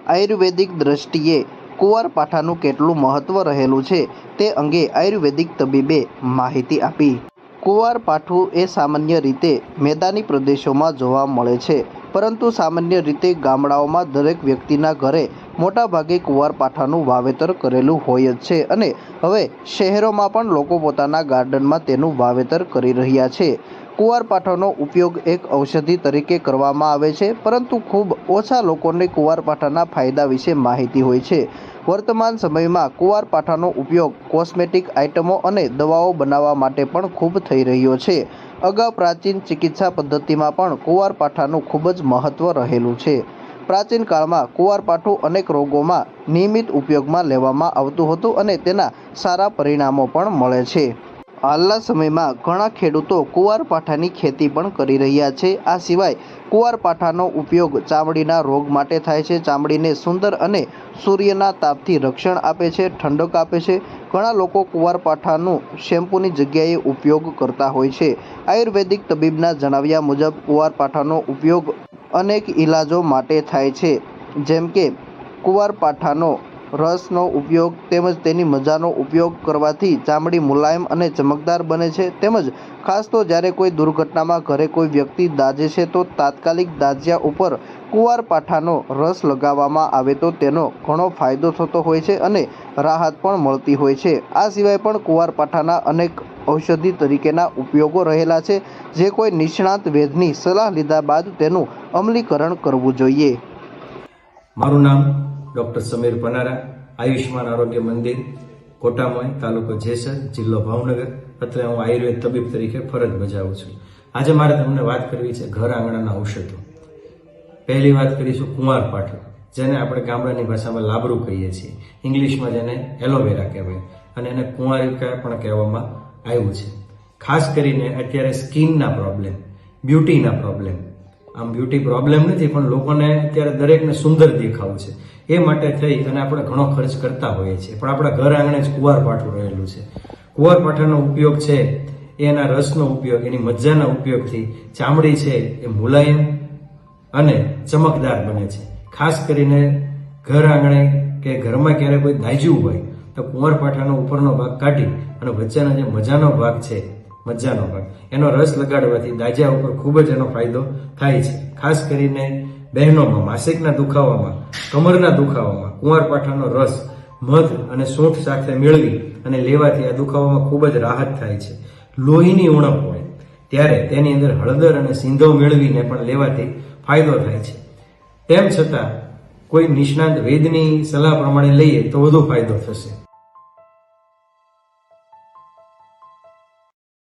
આયુર્વેદિક દ્રષ્ટિએ કુંવરપાઠાનું કેટલું મહત્વ રહેલું છે તે અંગે આયુર્વેદિક તબીબે માહિતી આપી। કુંવરપાઠું એ સામાન્ય રીતે મેદાની પ્રદેશોમાં જોવા મળે છે, પરંતુ સામાન્ય રીતે ગામડાઓમાં દરેક વ્યક્તિના ઘરે મોટાભાગે કુંવરપાઠાનું વાવેતર કરેલું હોય જ છે અને હવે શહેરોમાં પણ લોકો પોતાના ગાર્ડનમાં તેનું વાવેતર કરી રહ્યા છે। કુંવરપાઠાનો ઉપયોગ એક ઔષધિ તરીકે કરવામાં આવે છે, પરંતુ ખૂબ ઓછા લોકોને કુંવરપાઠાના ફાયદા વિશે માહિતી હોય છે। વર્તમાન સમયમાં કુંવરપાઠાનો ઉપયોગ કોસ્મેટિક આઇટમો અને દવાઓ બનાવવા માટે પણ ખૂબ થઈ રહ્યો છે। અગાઉ પ્રાચીન ચિકિત્સા પદ્ધતિમાં પણ કુંવરપાઠાનું ખૂબ જ મહત્વ રહેલું છે। પ્રાચીન કાળમાં કુંવરપાઠું અનેક રોગોમાં નિયમિત ઉપયોગમાં લેવામાં આવતું હતું અને તેના સારા પરિણામો પણ મળે છે। હાલના સમયમાં ઘણા ખેડૂતો કુંવરપાઠાની ખેતી પણ કરી રહ્યા છે। આ સિવાય કુંવરપાઠાનો ઉપયોગ ચામડીના રોગ માટે થાય છે। ચામડીને સુંદર અને સૂર્યના તાપથી રક્ષણ આપે છે, ઠંડક આપે છે। ઘણા લોકો કુંવરપાઠાનું શેમ્પૂની જગ્યાએ ઉપયોગ કરતા હોય છે। આયુર્વેદિક તબીબના જણાવ્યા મુજબ કુંવરપાઠાનો ઉપયોગ અનેક ઇલાજો માટે થાય છે, જેમ કે કુંવરપાઠાનો રસનો ઉપયોગ તેમજ તેની મજાનો ઉપયોગ કરવાથી ચામડી મુલાયમ અને ચમકદાર બને છે। તેમજ ખાસ તો જ્યારે કોઈ દુર્ઘટનામાં ઘરે કોઈ વ્યક્તિ દાઝે છે તો તાત્કાલિક દાઝ્યા ઉપર કુંવરપાઠાનો રસ લગાવવામાં આવે તો તેનો ઘણો ફાયદો થતો હોય છે અને રાહત પણ મળતી હોય છે। આ સિવાય પણ કુંવરપાઠાના અનેક ઔષધિ તરીકેના ઉપયોગો રહેલા છે, જે કોઈ નિષ્ણાત વૈદ્યની સલાહ લીધા બાદ તેનું અમલીકરણ કરવું જોઈએ। મારું નામ ડૉક્ટર સમીર પનારા, આયુષ્માન આરોગ્ય મંદિર, કોટામોય, તાલુકો જેસર, જિલ્લો ભાવનગર, અત્રે હું આયુર્વેદ તબીબ તરીકે ફરજ બજાવું છું। આજે મારે તમને વાત કરવી છે ઘર આંગણાના ઔષધો। પહેલી વાત કરીશું કુંવરપાઠું, જેને આપણે ગામડાની ભાષામાં લાબરું કહીએ છીએ, ઇંગ્લિશમાં જેને એલોવેરા કહેવાય અને એને કુંવારિકા પણ કહેવામાં આવ્યું છે। ખાસ કરીને અત્યારે સ્કિનના પ્રોબ્લેમ, બ્યુટીના પ્રોબ્લેમ, આમ બ્યુટી પ્રોબ્લેમ નથી પણ લોકોને અત્યારે દરેકને સુંદર દેખાવું છે, એ માટે થઈ અને આપણે ઘણો ખર્ચ કરતા હોઈએ છીએ, પણ આપણા ઘર આંગણે જ કુંવરપાઠું રહેલું છે। કુંવરપાઠાનો ઉપયોગ છે એના રસનો ઉપયોગ, એની મજાના ઉપયોગથી ચામડી છે એ મુલાયમ અને ચમકદાર બને છે। ખાસ કરીને ઘર આંગણે કે ઘરમાં ક્યારે કોઈ દાઝ્યું હોય તો કુંવરપાઠાનો ઉપરનો ભાગ કાઢી અને વચ્ચેનો જે મજાનો ભાગ છે, મજાનો ભાગ, એનો રસ લગાડવાથી દાઝ્યા ઉપર ખૂબ જ એનો ફાયદો થાય છે। ખાસ કરીને બહેનોમાં માસિકના દુખાવામાં, કમરના દુખાવામાં કુંવરપાઠાનો રસ મધ અને સૂંઠ સાથે મેળવી અને લેવાથી આ દુખાવામાં ખૂબ જ રાહત થાય છે। લોહીની ઉણપ હોય ત્યારે તેની અંદર હળદર અને સિંધો મેળવીને પણ લેવાથી ફાયદો થાય છે। તેમ છતાં કોઈ નિષ્ણાત વૈદ્યની સલાહ પ્રમાણે લઈએ તો વધુ ફાયદો થશે।